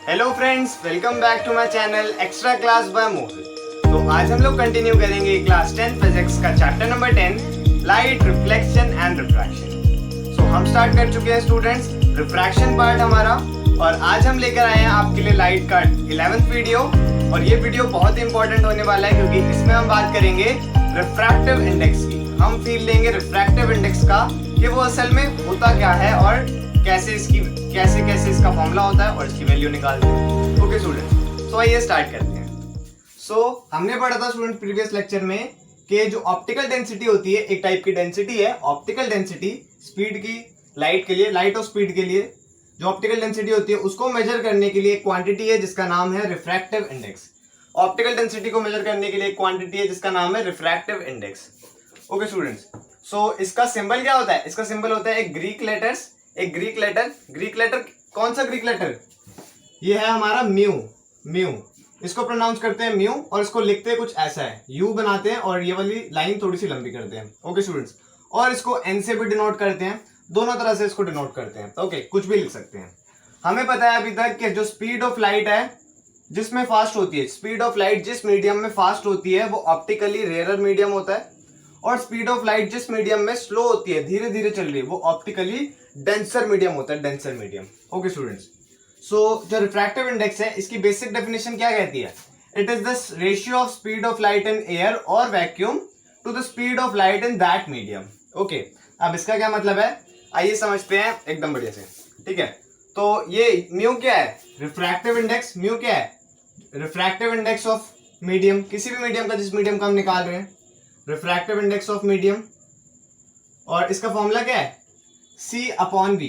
Hello friends, welcome back to my channel extra class by Mohit. तो आज हम लोग कंटिन्यू करेंगे क्लास 10 फिजिक्स का chapter number 10 light reflection and refraction. So हम स्टार्ट कर चुके हैं स्टूडेंट्स रिफ्रैक्शन पार्ट हमारा, और आज हम लेकर आए हैं आपके लिए लाइट का 11th वीडियो। और ये वीडियो बहुत इंपॉर्टेंट होने वाला है क्योंकि इसमें हम बात करेंगे रिफ्रैक्टिव इंडेक्स की। हम फील लेंगे रिफ्रैक्टिव इंडेक्स का कि वो असल में होता क्या है और कैसे इसका फॉर्मूला होता है और इसकी वैल्यू निकालते हैं। ओके स्टूडेंट्स, सो आइए स्टार्ट करते हैं। सो हमने पढ़ा था स्टूडेंट प्रीवियस लेक्चर में कि जो ऑप्टिकल डेंसिटी होती है, एक टाइप की डेंसिटी है ऑप्टिकल डेंसिटी, स्पीड की, लाइट के लिए, लाइट और स्पीड के लिए जो ऑप्टिकल डेंसिटी होती है उसको मेजर करने के लिए एक क्वांटिटी है जिसका नाम है रिफ्रैक्टिव इंडेक्स। ऑप्टिकल डेंसिटी को मेजर करने के लिए एक क्वांटिटी है जिसका नाम है रिफ्रैक्टिव इंडेक्स। ओके स्टूडेंट्स, सो इसका सिंबल क्या होता है? इसका सिंबल होता है एक ग्रीक लेटर। कौन सा ग्रीक लेटर? ये है हमारा म्यू। इसको प्रोनाउंस करते हैं म्यू और इसको लिखते हैं कुछ ऐसा है, यू बनाते हैं और ये वाली लाइन थोड़ी सी लंबी करते हैं। ओके स्टूडेंट्स, और इसको एन से भी डिनोट करते हैं, दोनों तरह से इसको डिनोट करते हैं। ओके, कुछ भी लिख सकते हैं। हमें पता है अभी तक कि जो स्पीड ऑफ लाइट है जिसमें फास्ट होती है, स्पीड ऑफ लाइट जिस मीडियम में फास्ट होती है वो ऑप्टिकली रेयर मीडियम होता है, और स्पीड ऑफ लाइट जिस मीडियम में स्लो होती है, धीरे धीरे चल रही है, वो ऑप्टिकली डेंसर मीडियम होता है, डेंसर मीडियम। ओके स्टूडेंट्स, सो जो रिफ्रैक्टिव इंडेक्स है इसकी बेसिक डेफिनेशन क्या कहती है? It is the ratio of speed of light in air और vacuum to the speed of light in that medium. Okay, अब इसका क्या मतलब है आइए समझते हैं एकदम बढ़िया से। ठीक है, तो ये म्यू क्या है? Refractive index. म्यू क्या है? रिफ्रैक्टिव इंडेक्स ऑफ मीडियम, किसी भी मीडियम का, जिस मीडियम का हम निकाल रहे हैं, रिफ्रैक्टिव इंडेक्स ऑफ मीडियम। और इसका फॉर्मूला क्या है? C upon V।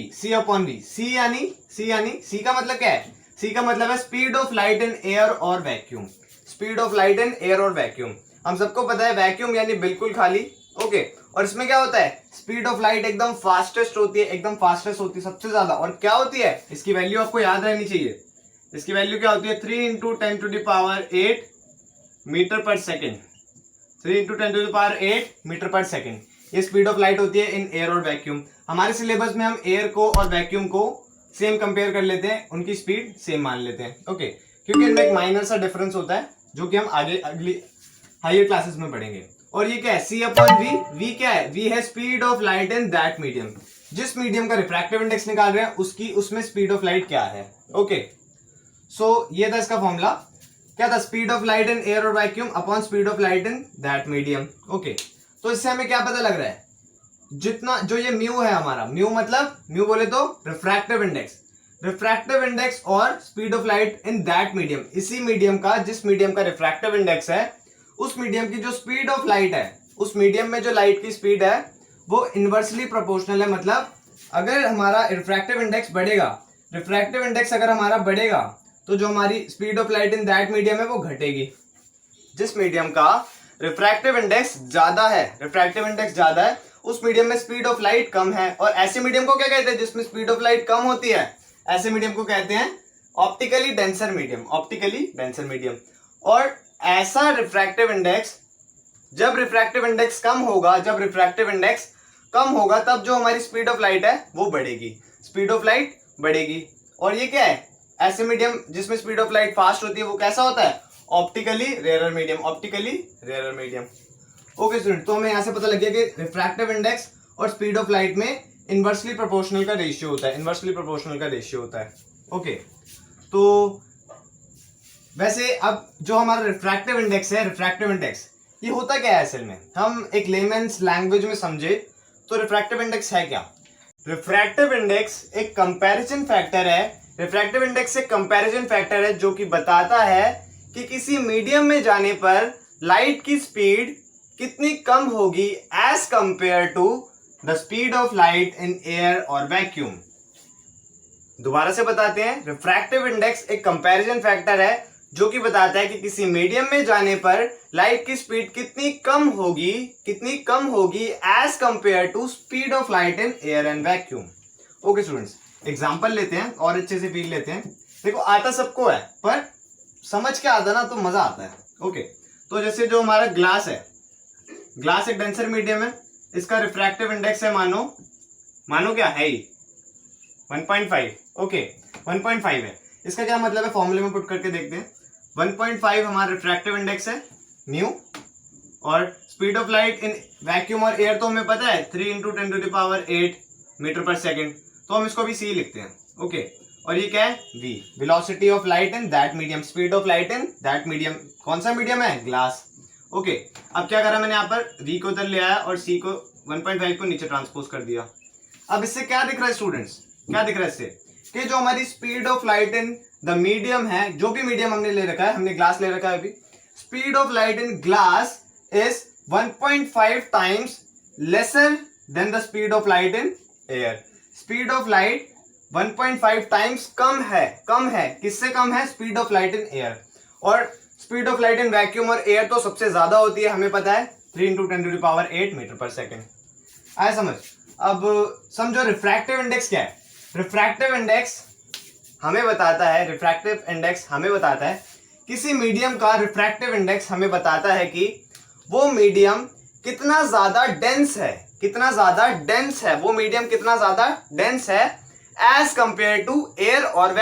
C का मतलब क्या है? C का मतलब है speed of light in air और vacuum. Speed of light in air और वैक्यूम, हम सबको पता है वैक्यूम यानी बिल्कुल खाली। ओके, और इसमें क्या होता है? स्पीड ऑफ लाइट एकदम फास्टेस्ट होती है, सबसे ज्यादा। और क्या होती है? इसकी वैल्यू आपको याद रहनी चाहिए। इसकी वैल्यू क्या होती है? 3 × 10⁸ metre per second. 3 × 10⁸ metre per second ये स्पीड ऑफ लाइट होती है इन एयर और वैक्यूम। हमारे सिलेबस में हम एयर को और वैक्यूम को सेम कंपेयर कर लेते हैं, उनकी स्पीड सेम मान लेते हैं। ओके, क्योंकि इनमें एक माइनर सा डिफरेंस होता है जो कि हम आगे अगली हायर क्लासेस में पढ़ेंगे। और ये क्या है? C upon V। V क्या है? V है speed of light in that medium. जिस मीडियम का रिफ्रैक्टिव इंडेक्स निकाल रहे हैं उसमें स्पीड ऑफ लाइट क्या है। ओके, सो ये था इसका फॉर्मूला। क्या था? Speed of light in air और vacuum upon speed of light in that medium. Okay, तो इससे हमें क्या पता लग रहा है? जितना जो ये म्यू है हमारा, म्यू मतलब म्यू बोले तो रिफ्रैक्टिव इंडेक्स और speed of light in that medium, इसी मीडियम का, जिस मीडियम का रिफ्रैक्टिव इंडेक्स है उस मीडियम की जो स्पीड ऑफ लाइट है, उस मीडियम में जो लाइट की स्पीड है वो इनवर्सली प्रोपोर्शनल है। मतलब अगर हमारा रिफ्रैक्टिव इंडेक्स अगर हमारा बढ़ेगा तो जो हमारी speed of light in that medium है वो घटेगी। जिस मीडियम का रिफ्रैक्टिव इंडेक्स ज्यादा है उस मीडियम में स्पीड ऑफ लाइट कम है। और ऐसे मीडियम को क्या कहते हैं? जिसमें स्पीड ऑफ लाइट कम होती है, ऐसे मीडियम को कहते हैं ऑप्टिकली डेंसर मीडियम। और ऐसा रिफ्रैक्टिव इंडेक्स, जब रिफ्रैक्टिव इंडेक्स कम होगा तब जो हमारी स्पीड ऑफ लाइट है वो बढ़ेगी। और ये क्या है? ऐसे मीडियम जिसमें स्पीड ऑफ लाइट फास्ट होती है वो कैसा होता है? Optically rare medium. Okay student, तो हमें यहां से पता लग गया कि रिफ्रैक्टिव इंडेक्स और स्पीड ऑफ लाइट में इनवर्सली प्रोपोर्शनल का रेशियो होता है। ओके, तो वैसे अब जो हमारा रिफ्रैक्टिव इंडेक्स ये होता क्या है असल में? हम एक लेमन्स लैंग्वेज में समझे तो रिफ्रैक्टिव इंडेक्स है क्या? रिफ्रैक्टिव इंडेक्स एक कंपैरिजन फैक्टर है जो कि बताता है कि किसी मीडियम में जाने पर लाइट की स्पीड कितनी कम होगी as compare to the speed of light in air और वैक्यूम। दोबारा से बताते हैं, रिफ्रैक्टिव इंडेक्स एक कंपैरिजन फैक्टर है जो कि बताता है कि किसी मीडियम में जाने पर लाइट की स्पीड कितनी कम होगी as compare to speed of light in air and vacuum. Okay students, example लेते हैं और अच्छे से फील लेते हैं। देखो, आता सबको है पर समझ के आता ना तो मजा आता है। ओके, तो जैसे जो हमारा ग्लास एक डेंसर मीडियम है, इसका रिफ्रैक्टिव इंडेक्स है मानो क्या है ही 1.5। ओके, 1.5 है। इसका क्या मतलब है, फॉर्मूले में पुट करके देखते हैं। 1.5 हमारा रिफ्रैक्टिव इंडेक्स है म्यू, और speed of light in vacuum और एयर तो हमें पता है 3 × 10⁸ मीटर पर सेकेंड, तो हम इसको भी सी लिखते हैं। ओके, और ये क्या है, v, velocity of light in that medium, speed of light in that medium. कौन सा मीडियम है, ग्लास। ओके, अब क्या करा मैंने यहाँ पर v को उधर ले आया और c को 1.5 को नीचे ट्रांसपोज कर दिया। अब इससे क्या दिख रहा है स्टूडेंट्स, क्या दिख रहा है इससे, कि जो हमारी speed of light in the medium है, जो भी मीडियम हमने ले रखा है, हमने ग्लास ले रखा है अभी, speed of light in glass is 1.5 times lesser than the speed of light in air. Speed of light 1.5 times कम है, किससे कम है, speed of light in air. और speed of light in vacuum और एयर तो सबसे ज्यादा होती है, हमें पता है 3 × 10⁸ मीटर पर सेकेंड। आया समझ। अब समझो रिफ्रैक्टिव इंडेक्स क्या है। रिफ्रैक्टिव इंडेक्स हमें बताता है, किसी मीडियम का रिफ्रैक्टिव इंडेक्स हमें बताता है कि वो मीडियम कितना ज्यादा डेंस है, वो मीडियम कितना ज्यादा डेंस है एज कंपेयर टू एयर और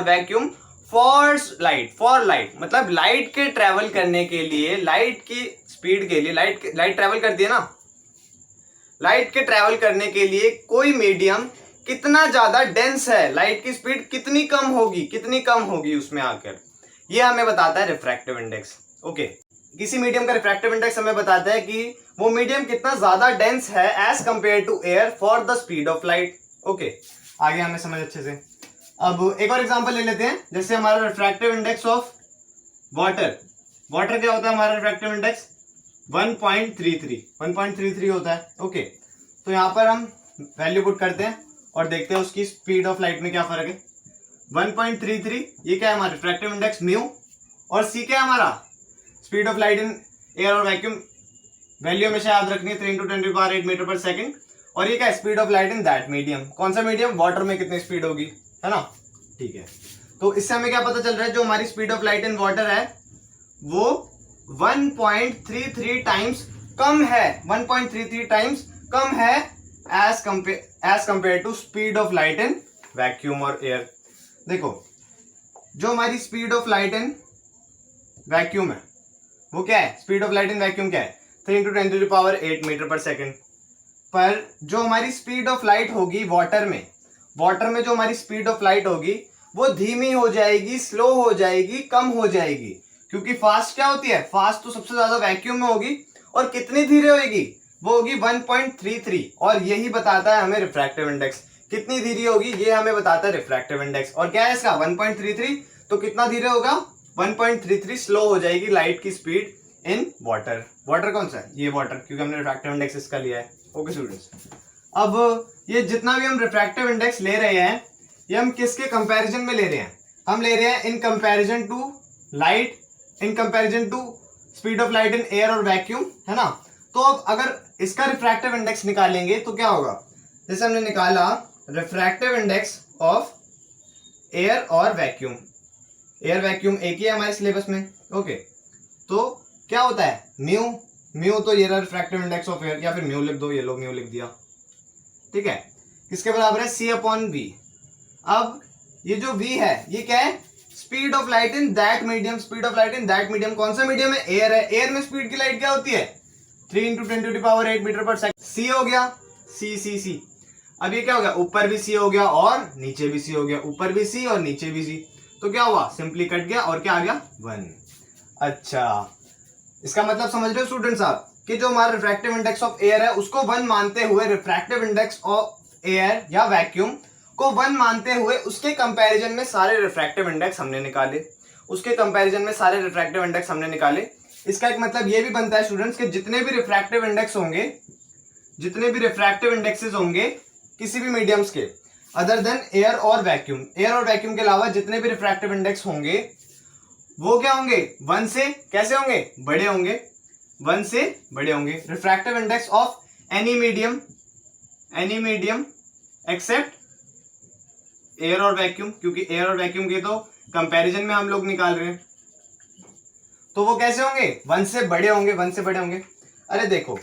वैक्यूम, फॉर लाइट मतलब लाइट के ट्रेवल करने के लिए, लाइट की स्पीड के लिए, लाइट ट्रेवल करती है ना, लाइट के ट्रेवल करने के लिए कोई मीडियम कितना ज्यादा डेंस है, लाइट की स्पीड कितनी कम होगी उसमें आकर, ये हमें बताता है रिफ्रैक्टिव इंडेक्स। ओके, किसी मीडियम का रिफ्रैक्टिव इंडेक्स हमें बताता है कि वो मीडियम कितना ज्यादा डेंस है as compare to air for the speed of light. Okay, आगे हमें समझ अच्छे से। अब एक और एग्जांपल ले लेते हैं, जैसे हमारा रिफ्रैक्टिव इंडेक्स ऑफ वाटर क्या होता है, हमारा रिफ्रैक्टिव इंडेक्स 1.33 होता है। ओके, तो यहाँ पर हम वैल्यू पुट करते हैं और देखते हैं उसकी स्पीड ऑफ लाइट में क्या फर्क है। 1.33 ये क्या है, हमारा रिफ्रैक्टिव इंडेक्स म्यू, और सी क्या है, हमारा speed of light in air और वैक्यूम। वैल्यू हमेशा याद रखनी है 3 × 10⁸ मीटर पर सेकेंड। और ये क्या है, speed of light in that medium. कौन सा मीडियम, वाटर में कितनी स्पीड होगी, है ना। ठीक है, तो इससे हमें क्या पता चल रहा है, जो हमारी speed of light in water है वो 1.33 टाइम्स कम है, 1.33 टाइम्स कम है as compare to speed of light in vacuum और एयर। देखो, जो हमारी speed of light in vacuum है वो क्या है, speed of light in vacuum क्या है, 3 × 10⁸ मीटर पर सेकेंड। पर जो हमारी स्पीड ऑफ लाइट होगी वाटर में जो हमारी स्पीड ऑफ लाइट होगी वो धीमी हो जाएगी, स्लो हो जाएगी, कम हो जाएगी। क्योंकि फास्ट क्या होती है, फास्ट तो सबसे ज्यादा वैक्यूम में होगी, और कितनी धीरे होगी, वो होगी 1.33। और यही बताता है हमें रिफ्रैक्टिव इंडेक्स, कितनी धीरे होगी ये हमें बताता है रिफ्रैक्टिव इंडेक्स। और क्या है इसका 1.33, तो कितना धीरे होगा, 1.33 स्लो हो जाएगी लाइट की स्पीड इन वाटर। वाटर कौन सा है, ये वाटर, क्योंकि हमने रिफ्रैक्टिव इंडेक्स इसका लिया है। ओके स्टूडेंट्स, अब ये जितना भी हम रिफ्रैक्टिव इंडेक्स ले रहे हैं ये हम किसके कंपैरिजन में ले रहे हैं, हम ले रहे हैं in comparison to light, in comparison to speed of light in air और वैक्यूम, है ना। तो अब अगर इसका रिफ्रैक्टिव इंडेक्स निकालेंगे तो क्या होगा, जैसे हमने निकाला रिफ्रैक्टिव इंडेक्स ऑफ एयर और वैक्यूम, एयर वैक्यूम एक ही है हमारे सिलेबस में। ओके, तो क्या होता है म्यू तो ये रहा रिफ्रैक्टिव इंडेक्स ऑफ एयर, या फिर म्यू लिख दो, ये लो म्यू लिख दिया, ठीक है। किसके बराबर है, C/V। अब ये जो V है ये क्या है, speed of light in that medium. Speed of light in that medium कौन सा मीडियम है, एयर है। एयर में स्पीड की लाइट क्या होती है, 3 × 10⁸ मीटर पर सेकेंड। C हो गया, C। अब ये क्या हो गया, ऊपर भी C हो गया और नीचे भी C हो गया, ऊपर भी C और नीचे भी C, तो क्या हुआ, सिंपली कट गया और क्या आ गया, 1। अच्छा, इसका मतलब समझ रहे हो स्टूडेंट्स आप, कि जो हमारा रिफ्रैक्टिव इंडेक्स ऑफ एयर है उसको 1 मानते हुए, रिफ्रैक्टिव इंडेक्स ऑफ एयर या वैक्यूम को 1 मानते हुए उसके कंपैरिजन में सारे रिफ्रैक्टिव इंडेक्स हमने निकाले, इसका एक मतलब ये भी बनता है स्टूडेंट्स कि जितने भी रिफ्रैक्टिव इंडेक्सेस होंगे किसी भी मीडियम्स के अदर देन एयर और वैक्यूम के अलावा जितने भी रिफ्रैक्टिव इंडेक्स होंगे वो क्या होंगे, 1 से कैसे होंगे, बड़े होंगे, 1 से बड़े होंगे। Refractive index of any medium except air और वैक्यूम, क्योंकि एयर और वैक्यूम के तो कंपैरिजन में हम लोग निकाल रहे हैं, तो वो कैसे होंगे, 1 से बड़े होंगे। अरे देखो,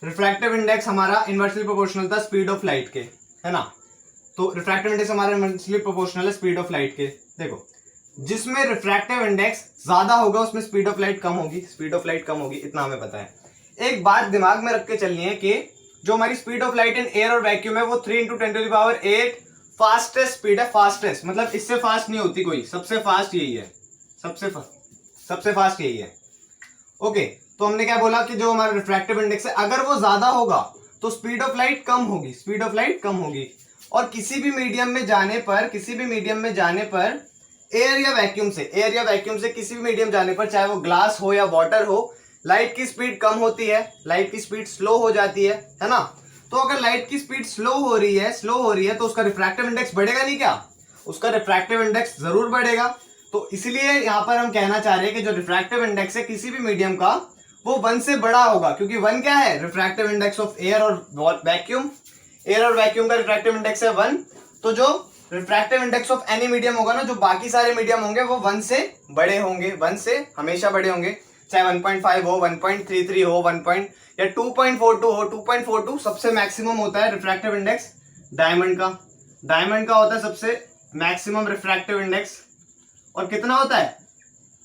रिफ्रैक्टिव इंडेक्स हमारा इनवर्सली प्रोपोर्शनल था स्पीड ऑफ लाइट के, है ना। तो रिफ्रैक्टिव इंडेक्स हमारा इनवर्सली प्रोपोर्शनल है स्पीड ऑफ लाइट के। देखो जिसमें रिफ्रैक्टिव इंडेक्स ज्यादा होगा उसमें स्पीड ऑफ लाइट कम होगी, स्पीड ऑफ लाइट कम होगी, इतना हमें पता है। एक बात दिमाग में रख के चलनी है कि जो हमारी speed of light in air और वैक्यूम है वो 3 × 10⁸ फास्टेस्ट स्पीड है। फास्टेस्ट मतलब इससे फास्ट नहीं होती कोई, सबसे फास्ट यही है, सबसे फास्ट यही है। ओके, तो हमने क्या बोला कि जो हमारा रिफ्रैक्टिव इंडेक्स है अगर वो ज्यादा होगा तो स्पीड ऑफ लाइट कम होगी, स्पीड ऑफ लाइट कम होगी। और किसी भी मीडियम में जाने पर एयर या वैक्यूम से किसी भी मीडियम जाने पर, चाहे वो ग्लास हो या वाटर हो, लाइट की स्पीड कम होती है, लाइट की स्पीड स्लो हो जाती है ना। तो अगर लाइट की स्पीड स्लो हो रही है तो उसका रिफ्रैक्टिव इंडेक्स बढ़ेगा नहीं क्या? उसका रिफ्रैक्टिव इंडेक्स जरूर बढ़ेगा। तो इसलिए यहां पर हम कहना चाह रहे हैं कि जो रिफ्रैक्टिव इंडेक्स है किसी भी मीडियम का वो 1 से बड़ा होगा, क्योंकि 1 क्या है? रिफ्रैक्टिव इंडेक्स ऑफ एयर और वैक्यूम। एयर और वैक्यूम का रिफ्रैक्टिव इंडेक्स है 1। तो जो refractive index of any medium होगा ना, जो बाकी सारे मीडियम होंगे वो 1 से बड़े होंगे, 1 से हमेशा बड़े होंगे। चाहे 1.5 हो, 1.33 हो, 1. या 2.42 हो। 2.42 सबसे मैक्सिमम होता है रिफ्रैक्टिव इंडेक्स डायमंड का होता है सबसे मैक्सिमम रिफ्रैक्टिव इंडेक्स। और कितना होता है?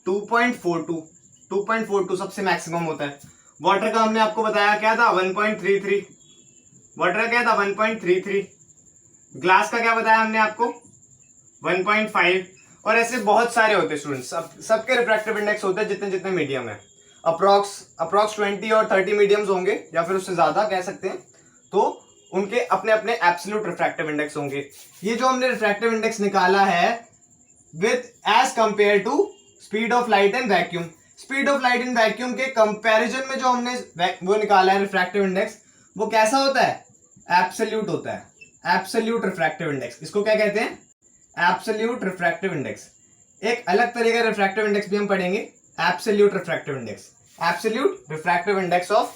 2.42 सबसे मैक्सिमम होता है। वाटर का हमने आपको बताया क्या था? 1.33। वाटर का क्या था? 1.33। ग्लास का क्या बताया हमने आपको? 1.5। और ऐसे बहुत सारे होते हैं स्टूडेंट्स, सबके रिफ्रैक्टिव इंडेक्स होते हैं जितने जितने मीडियम है। अप्रॉक्स 20 और 30 मीडियम्स होंगे या फिर उससे ज्यादा कह सकते हैं, तो उनके अपने अपने एब्सोल्यूट रिफ्रैक्टिव इंडेक्स होंगे। ये जो हमने रिफ्रैक्टिव इंडेक्स निकाला है with as compare to speed of light and vacuum, speed of light and vacuum के कंपैरिजन में जो हमने वो निकाला है रिफ्रैक्टिव इंडेक्स, वो कैसा होता है? एब्सोल्यूट होता है, एब्सोल्यूट रिफ्रैक्टिव इंडेक्स। इसको क्या कहते हैं? Absolute refractive index. एक अलग तरीके का रिफ्रैक्टिव इंडेक्स भी हम पढ़ेंगे, absolute refractive index. Absolute refractive index of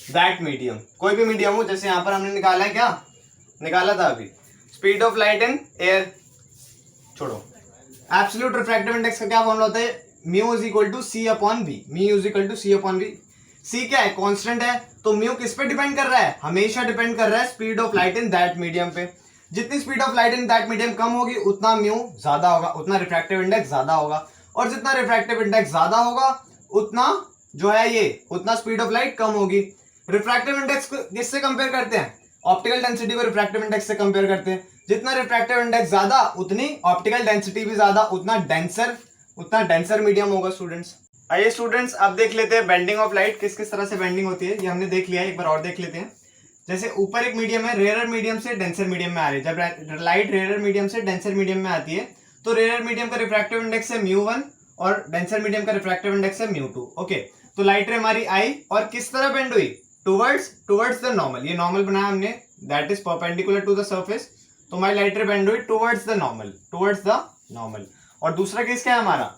that medium, कोई भी मीडियम हो। जैसे यहां पर हमने निकाला है, क्या निकाला था अभी? Speed of light in air. छोड़ो, एब्सोल्यूट रिफ्रैक्टिव इंडेक्स का क्या फॉर्मूला होता है? Mu is equal to C upon V. Mu is equal to C upon V. C क्या है? कांस्टेंट है। तो म्यू किस पे डिपेंड कर रहा है? हमेशा डिपेंड कर रहा है speed of light in that medium पे। जितनी speed of light in that medium कम होगी उतना म्यू ज्यादा होगा, उतना रिफ्रैक्टिव इंडेक्स ज्यादा होगा। और जितना रिफ्रैक्टिव इंडेक्स ज्यादा होगा उतना जो है उतना स्पीड ऑफ लाइट कम होगी। रिफ्रैक्टिव इंडेक्स को किससे कंपेयर करते हैं? ऑप्टिकल डेंसिटी को रिफ्रैक्टिव इंडेक्स से कंपेयर करते हैं। जितना रिफ्रैक्टिव इंडेक्स ज्यादा उतनी ऑप्टिकल डेंसिटी भी ज्यादा, उतना डेंसर मीडियम होगा स्टूडेंट्स। आइए स्टूडेंट्स अब देख लेते हैं बेंडिंग ऑफ लाइट किस किस तरह से बेंडिंग होती है। ये हमने देख लिया है, एक बार और देख लेते हैं। जैसे ऊपर एक मीडियम है, रेयरर मीडियम से डेंसर मीडियम में आ रही है। जब लाइट रेयरर मीडियम से डेंसर मीडियम में आती है तो रेयरर मीडियम का रिफ्रैक्टिव इंडेक्स है μ1 और डेंसर मीडियम का रिफ्रैक्टिव इंडेक्स है μ2। ओके, तो लाइट रे हमारी आई और किस तरह बेंड हुई? Towards the normal. ये नॉर्मल बनाया हमने, that is perpendicular to the surface. तो हमारी लाइट रे बेंड हुई टुवर्ड्स द नॉर्मल। और दूसरा केस क्या है हमारा?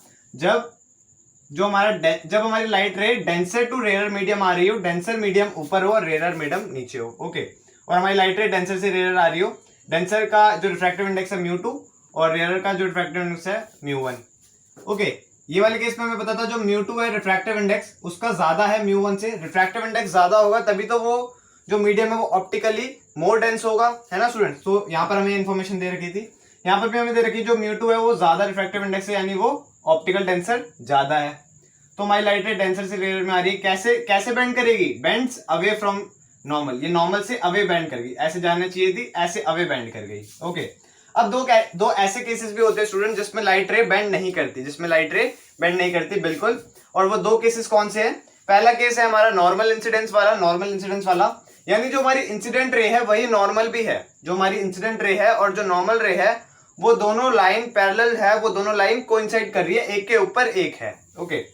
जब हमारी light ray denser to rarer medium आ रही हो, डेंसर मीडियम ऊपर हो और रेयरर मीडियम नीचे हो। ओके, और हमारी लाइट रे डेंसर से रेयरर आ रही हो, डेंसर का जो रिफ्रैक्टिव इंडेक्स है μ2 और रेयरर का जो रिफ्रैक्टिव इंडेक्स है μ1। ओके, ये वाले केस में हमें पता था जो μ2 है रिफ्रैक्टिव इंडेक्स उसका ज्यादा है μ1 से। रिफ्रैक्टिव इंडेक्स ज्यादा होगा तभी तो वो जो मीडियम है वो ऑप्टिकली मोर डेंस होगा, है ना स्टूडेंट। तो यहाँ पर हमें इन्फॉर्मेशन दे रखी थी, यहाँ पर भी हमें दे रखी जो μ2 है वो ज्यादा रिफ्रैक्टिव इंडेक्स है, यानी वो ऑप्टिकल डेंसर ज्यादा है। तो हमारी लाइट रे डेंसर से रेयर में आ रही है। कैसे बेंड करेगी? Bends away from normal. ये नॉर्मल से अवे बेंड कर गई, ऐसे जाना चाहिए थी, ऐसे अवे बेंड कर गई। ओके, अब दो ऐसे केसेस भी होते हैं स्टूडेंट जिसमें लाइट रे बेंड नहीं करती, बिल्कुल। और वो दो केसेस कौन से हैं? पहला केस है हमारा नॉर्मल इंसिडेंस वाला, यानी जो हमारी इंसिडेंट रे है वही नॉर्मल भी है। जो हमारी इंसिडेंट रे है और जो नॉर्मल रे है वो दोनों लाइन पैरेलल है, वो दोनों लाइन कोइंसाइड कर रही है, एक के ऊपर एक है। ओके,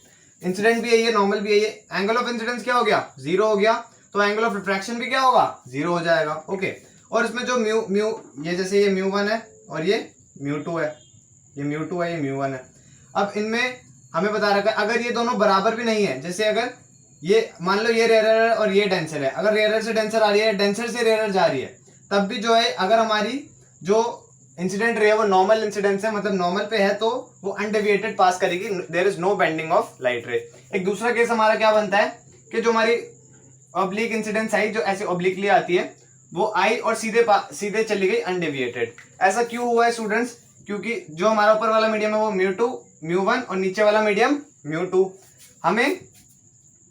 इंसिडेंट भी है ये, नॉर्मल भी है ये। एंगल ऑफ इंसिडेंस क्या हो गया? 0 हो गया। तो एंगल ऑफ रिफ्रैक्शन भी क्या होगा? 0 हो जाएगा। ओके, और इसमें जो म्यू ये जैसे ये μ1 है और ये μ2 है, ये μ1 है। अब इनमें हमें बता रखा है अगर ये दोनों बराबर भी नहीं है, जैसे अगर ये मान लो ये रेयरर है और ये डेंसर है, अगर रेयरर से डेंसर आ रही है, डेंसर से रेयरर जा रही है, तब भी जो है अगर हमारी जो इंसिडेंट रे है वो नॉर्मल इंसिडेंस है, मतलब नॉर्मल पे है, तो वो अनडेविएटेड पास करेगी, there is no bending of light ray. एक दूसरा केस हमारा क्या बनता है कि जो हमारी ऑब्लिक इंसिडेंस आई जो ऐसे ऑब्लिकली आती है, वो आई और सीधे चली गई अनडेविएटेड। ऐसा क्यों हुआ है स्टूडेंट्स? क्योंकि जो हमारा ऊपर वाला मीडियम है वो μ2 μ1 और नीचे वाला मीडियम μ2। हमें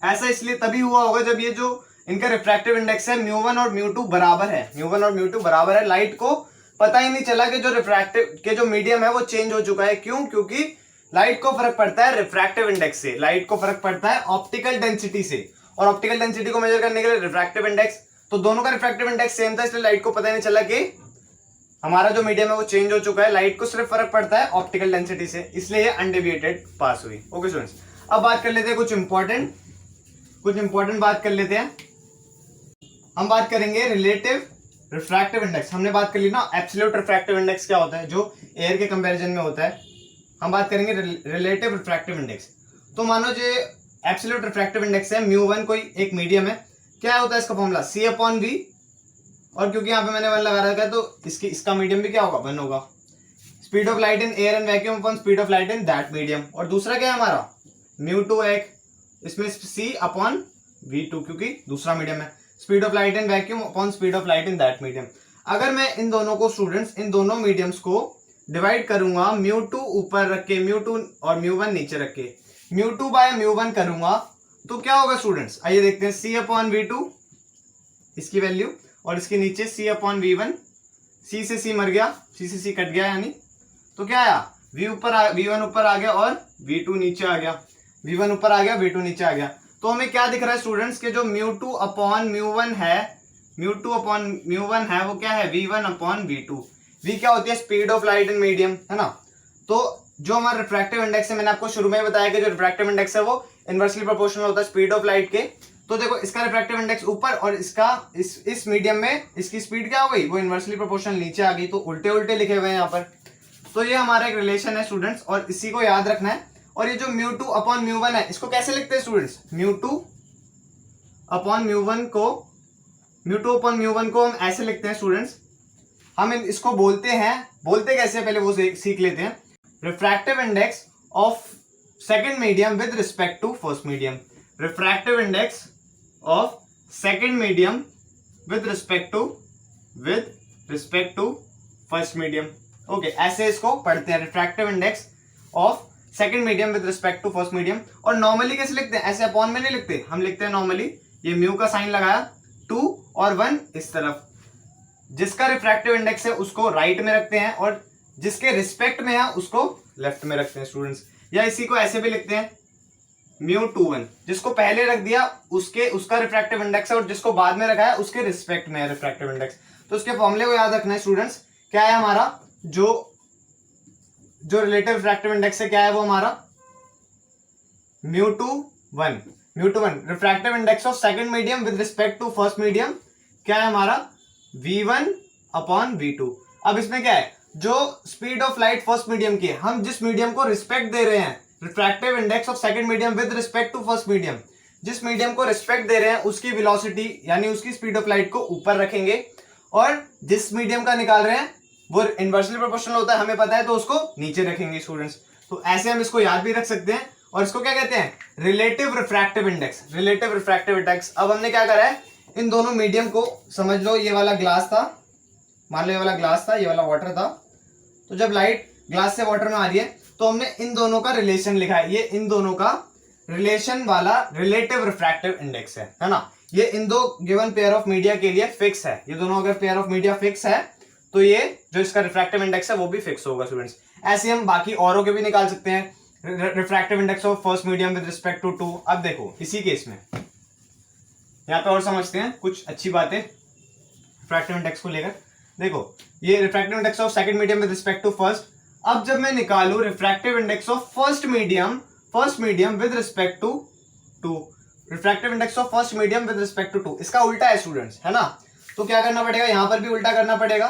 ऐसा इसलिए तभी हुआ होगा जब ये जो इनका रिफ्रैक्टिव इंडेक्स है μ1 और μ2 बराबर है, μ1 और μ2 बराबर है। लाइट को पता ही नहीं चला कि जो रिफ्रैक्टिव के जो मीडियम है वो चेंज हो चुका है। क्यों? क्योंकि लाइट को फर्क पड़ता है रिफ्रैक्टिव इंडेक्स से, लाइट को फर्क पड़ता है ऑप्टिकल डेंसिटी से, और ऑप्टिकल डेंसिटी को मेजर करने के लिए रिफ्रैक्टिव इंडेक्स। तो दोनों का रिफ्रैक्टिव इंडेक्स सेम था, इसलिए लाइट को पता ही नहीं चला कि हमारा जो मीडियम है वो चेंज हो चुका है। लाइट को सिर्फ फर्क पड़ता है ऑप्टिकल डेंसिटी से, इसलिए ये अनडेविएटेड पास हुई। ओके स्टूडेंट्स, अब बात कर लेते हैं कुछ इंपॉर्टेंट बात कर लेते हैं। हम बात करेंगे रिलेटिव रिफ्रैक्टिव इंडेक्स। हमने बात कर ली ना एब्सोल्यूट रिफ्रैक्टिव इंडेक्स क्या होता है, जो एयर के कंपैरिजन में होता है। हम बात करेंगे रिलेटिव रिफ्रैक्टिव इंडेक्स। तो मानो जो एब्सोल्यूट रिफ्रैक्टिव इंडेक्स है μ1 कोई एक मीडियम है, क्या होता है इसका फॉर्मूला C/V, और क्योंकि यहाँ पे मैंने 1 लगा रखा है तो इसका मीडियम भी क्या होगा, 1 होगा। Speed of light in air and vacuum upon speed of light in that medium. और दूसरा क्या है हमारा μ2 एक, इसमें C/V2 क्योंकि दूसरा मीडियम है। Speed of light in vacuum upon speed of light in that medium. अगर मैं इन दोनों को स्टूडेंट्स, इन दोनों मीडियम्स को डिवाइड करूंगा, μ2 ऊपर रख के μ2 और μ1 नीचे रख के μ2 बाय μ1 करूंगा, तो क्या होगा स्टूडेंट्स, आइए देखते हैं। C/V2 इसकी वैल्यू, और इसके नीचे C/V1। C से C मर गया, C से C कट गया, यानी तो क्या आया, V1 ऊपर आ गया और V2 नीचे आ गया, V1 ऊपर आ गया, V2 नीचे आ गया। तो हमें क्या दिख रहा है स्टूडेंट्स के जो μ2/μ1 है, μ2/μ1 है वो क्या है, V1/V2। V क्या होती है, speed of light in medium, है ना। तो जो हमारा रिफ्रैक्टिव इंडेक्स है, मैंने आपको शुरू में बताया कि जो रिफ्रैक्टिव इंडेक्स है वो इनवर्सली प्रोपोर्शनल होता है स्पीड ऑफ लाइट के। तो देखो इसका रिफ्रैक्टिव इंडेक्स ऊपर और इसका इस मीडियम में इसकी स्पीड क्या हो गई, वो इनवर्सली प्रोपोर्शनल नीचे आ गई। तो उल्टे उल्टे लिखे हुए हैं यहाँ पर। तो ये हमारा एक रिलेशन है स्टूडेंट्स, और इसी को याद रखना है। और ये जो μ2/μ1 है, इसको कैसे लिखते हैं स्टूडेंट्स, μ2/μ1 को हम ऐसे लिखते हैं स्टूडेंट्स। हम इसको बोलते कैसे पहले वो सीख लेते हैं। Refractive index of second medium with respect to first medium. Refractive index of second medium with respect to first medium. Okay, ऐसे इसको पढ़ते हैं, refractive index of second medium with respect to first medium. और normally कैसे लिखते हैं, ऐसे upon में नहीं लिखते, हम लिखते हैं नॉर्मली, ये म्यू का साइन लगाया, 2 और 1 इस तरफ। जिसका रिफ्रैक्टिव इंडेक्स है उसको राइट में रखते हैं, और जिसके रिस्पेक्ट में है उसको लेफ्ट में रखते हैं स्टूडेंट्स। या इसी को ऐसे भी लिखते हैं μ21, जिसको पहले रख दिया उसका रिफ्रैक्टिव इंडेक्स है, और जिसको बाद में रखा है उसके रिस्पेक्ट में है रिफ्रैक्टिव इंडेक्स। तो उसके फॉर्मूले को याद रखना है स्टूडेंट्स। क्या है हमारा जो रिलेटिव रिफ्रैक्टिव इंडेक्स है, क्या है वो हमारा μ21। Refractive index of second medium with respect to first medium क्या है हमारा, V1/V2। अब इसमें क्या है, जो speed of light first medium की है, हम जिस मीडियम को रिस्पेक्ट दे रहे हैं, refractive index of second medium with respect to first medium, जिस मीडियम को रिस्पेक्ट दे रहे हैं उसकी वेलोसिटी यानी उसकी स्पीड ऑफ लाइट को ऊपर रखेंगे, और जिस मीडियम का निकाल रहे हैं वो इनवर्सली प्रोपोर्शनल होता है, हमें पता है, तो उसको नीचे रखेंगे स्टूडेंट्स। तो ऐसे हम इसको याद भी रख सकते हैं, और इसको क्या कहते हैं, relative refractive index. Relative refractive index. अब हमने क्या करा है, इन दोनों मीडियम को समझ लो, ये वाला ग्लास था, मान लो ये वाला ग्लास था, ये वाला वाटर था। तो जब लाइट ग्लास से वाटर में आ रही है तो हमने इन दोनों का रिलेशन लिखा है, ये इन दोनों का रिलेशन वाला रिलेटिव रिफ्रैक्टिव इंडेक्स है ना। ये इन दो गिवन पेयर ऑफ मीडिया के लिए फिक्स है, ये दोनों अगर पेयर ऑफ मीडिया फिक्स है तो ये जो इसका रिफ्रैक्टिव इंडेक्स है वो भी फिक्स होगा स्टूडेंट्स। ऐसे हम बाकी औरों के भी निकाल सकते हैं, refractive index of first medium with respect to 2। अब देखो इसी केस में यहाँ पे और समझते हैं कुछ अच्छी बातें रिफ्रैक्टिव इंडेक्स को लेकर। देखो ये refractive index of second medium with respect to first. अब जब मैं निकालू refractive index of first medium with respect to 2, refractive index of first medium with respect to 2, इसका उल्टा है स्टूडेंट्स, है ना। तो क्या करना पड़ेगा, यहाँ पर भी उल्टा करना पड़ेगा।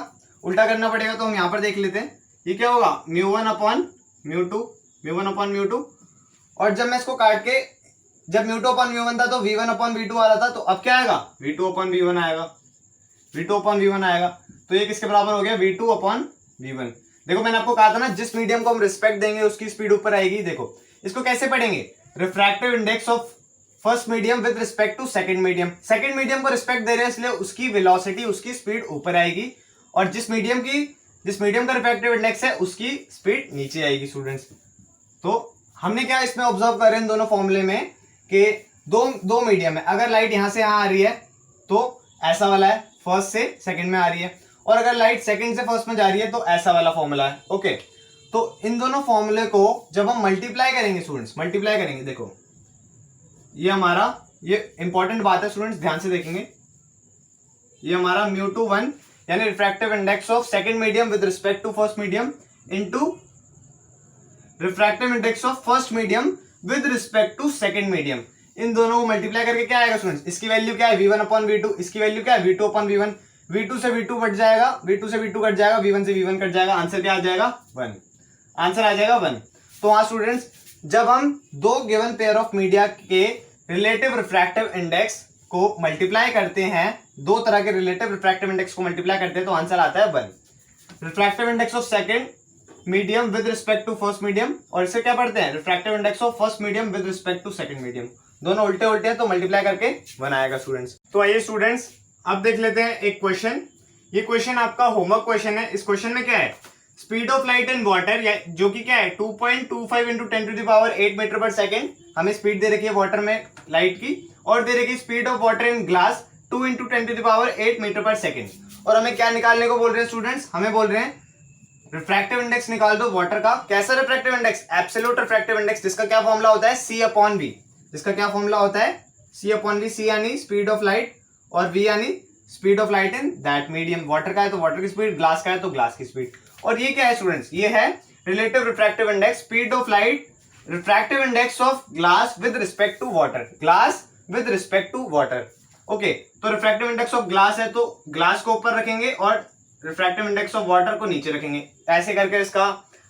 तो हम यहाँ पर देख लेते हैं, ये क्या होगा, μ1/μ2। और जब मैं इसको काट के, जब μ2/μ1 था तो V1/V2 आ रहा था, तो अब क्या आएगा, V2/V1 आएगा। तो ये किसके बराबर हो गया, V2/V1। देखो मैंने आपको कहा था ना, जिस मीडियम को हम रिस्पेक्ट देंगे उसकी स्पीड ऊपर आएगी। देखो इसको कैसे पढ़ेंगे, refractive index of first medium with respect to second medium. Second medium को रिस्पेक्ट दे रहे हैं इसलिए उसकी वेलोसिटी, उसकी स्पीड ऊपर आएगी, और जिस मीडियम का रिफ्रैक्टिव इंडेक्स है उसकी स्पीड नीचे आएगी स्टूडेंट्स। तो हमने क्या इसमें ऑब्जर्व कर रहे हैं इन दोनों फॉर्मूले में कि दो मीडियम है। अगर लाइट यहां से यहां आ रही है तो ऐसा वाला है, फर्स्ट से सेकंड में आ रही है, और अगर लाइट सेकंड से फर्स्ट में जा रही है तो ऐसा वाला फॉर्मूला है। ओके, तो इन दोनों फॉर्मूले को जब हम मल्टीप्लाई करेंगे स्टूडेंट्स, मल्टीप्लाई करेंगे, देखो ये हमारा, ये इंपॉर्टेंट बात है स्टूडेंट्स, ध्यान से देखेंगे, ये हमारा μ2 यानी refractive index of second medium with respect to first medium into refractive index of first medium with respect to second medium, इन दोनों को मल्टीप्लाई करके क्या आएगा स्टूडेंट्स, इसकी वैल्यू क्या है v1/v2, इसकी वैल्यू क्या है v2/v1, v2 से v2 कट जाएगा, v2 से v2 कट जाएगा, v1 से v1 कट जाएगा, आंसर क्या आ जाएगा 1, आंसर आ जाएगा 1। तो हाँ स्टूडेंट्स, जब हम दो गिवन पेयर ऑफ मीडिया के रिलेटिव रिफ्रैक्टिव इंडेक्स को मल्टीप्लाई करते हैं, दो तरह के रिलेटिव रिफ्रैक्टिव इंडेक्स को मल्टीप्लाई करते हैं तो आंसर आता है 1। Refractive index of second medium with respect to first medium, और इसे क्या पढ़ते हैं, refractive index of first medium with respect to second medium, दोनों उल्टे उल्टे हैं तो मल्टीप्लाई करके बनाएगा स्टूडेंट्स। तो आइए स्टूडेंट्स अब देख लेते हैं एक क्वेश्चन। ये क्वेश्चन आपका होमवर्क क्वेश्चन है। इस क्वेश्चन में क्या है, speed of light in water, जो कि क्या है 2.25 इंटू 10⁸ मीटर पर सेकेंड, हमें स्पीड दे रखी है वाटर में लाइट की, और दे रखी speed of water in glass 2 into 10⁸ metre per second. और हमें क्या निकालने को बोल रहे हैं स्टूडेंट्स, हमें बोल रहे हैं रिफ्रैक्टिव इंडेक्स निकाल दो वाटर का। कैसा refractive index, absolute refractive index, जिसका क्या फॉर्मूला होता है C/V, जिसका क्या फॉर्मूला होता है C/V, C यानी स्पीड ऑफ लाइट और V यानी speed of light in that medium. Water का है तो वाटर की स्पीड, ग्लास का है तो ग्लास की स्पीड। और ये क्या है स्टूडेंट्स, ये है relative refractive index, speed of light, refractive index of glass with respect to water, glass with respect to water. Okay, तो रिफ्रैक्टिव इंडेक्स ऑफ ग्लास है तो ग्लास को ऊपर रखेंगे और रिफ्रैक्टिव इंडेक्स ऑफ वाटर को नीचे रखेंगे, ऐसे करके इसका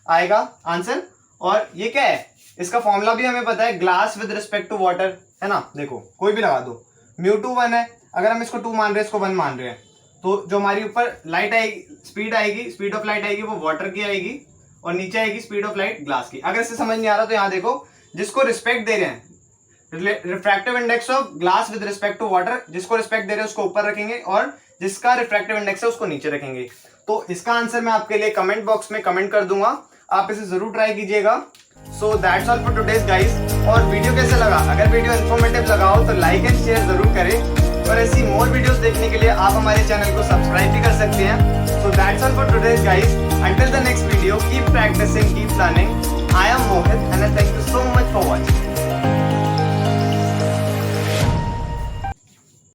आएगा आंसर। और ये क्या है, इसका फॉर्मूला भी हमें पता है, glass with respect to water, है ना। देखो कोई भी लगा दो, μ2 1 है, अगर हम इसको 2 मान रहे हैं, इसको 1 मान रहे हैं, तो जो हमारी ऊपर लाइट आएगी, स्पीड आएगी, स्पीड ऑफ लाइट आएगी वो वाटर की आएगी, और नीचे आएगी स्पीड ऑफ लाइट ग्लास की। अगर इससे समझ नहीं आ रहा तो यहाँ देखो, जिसको रिस्पेक्ट दे रहे हैं, refractive index of glass with respect to water, जिसको रिस्पेक्ट दे रहे हैं उसको ऊपर रखेंगे और जिसका रिफ्रैक्टिव इंडेक्स है उसको नीचे रखेंगे। तो इसका आंसर मैं आपके लिए कमेंट बॉक्स में कमेंट कर दूंगा, आप इसे जरूर ट्राई कीजिएगा। सो that's all for today's guys. और वीडियो कैसे लगा, अगर वीडियो इन्फॉर्मेटिव लगा हो तो लाइक एंड शेयर जरूर करें, और ऐसी मोर वीडियोस देखने के लिए आप हमारे चैनल को सब्सक्राइब भी कर सकते हैं। So that's all for today's guys, until the next video, keep practicing, keep learning. I am Mohit and thank you so much for watching.